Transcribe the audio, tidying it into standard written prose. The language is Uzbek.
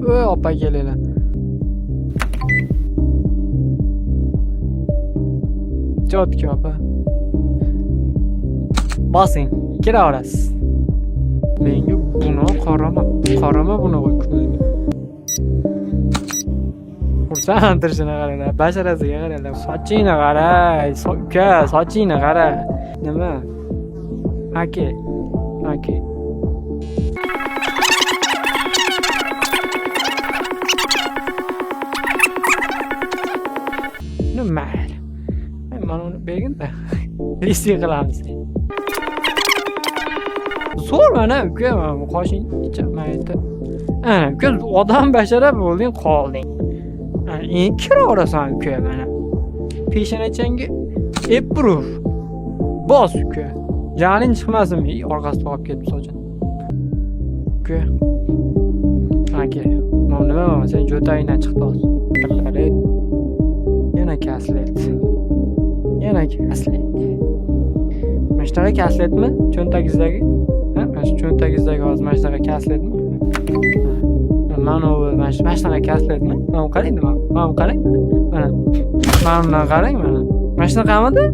Voy opa kelinglar. Jotki opa. Bosing, kiraverasiz. Menga buni qarama buni qo'y ko'zga. Xursandtirishini qaranglar, basharasiga qaranglar. Sochingni qara, uka, sochingni qara. Nima? Aka. Nima? Mana uni bergin-da. Listing qilamiz. Zo'r mana uka, mana qoshing ichamaydi. Ana, uka odam bashara bo'lding, qolding. Endi kiraverasan uka mana. Peshanachangga approve. Bos uka. Janing chiqmasin, orqasiga olib ketib sochini. Uka. Aka, mana nima, sen jo'tagingdan chiqdi hozir. Yana kaslet. Mana shunaqa kasletmi? Cho'ntagingizdagi? Ha, mana shu cho'ntagingizdagi hozir mana shunaqa kasletmi? Mana shunaqa kasletmi? Mana qarang, mana qarang. Mana qarang mana. Mana shunaqamidi?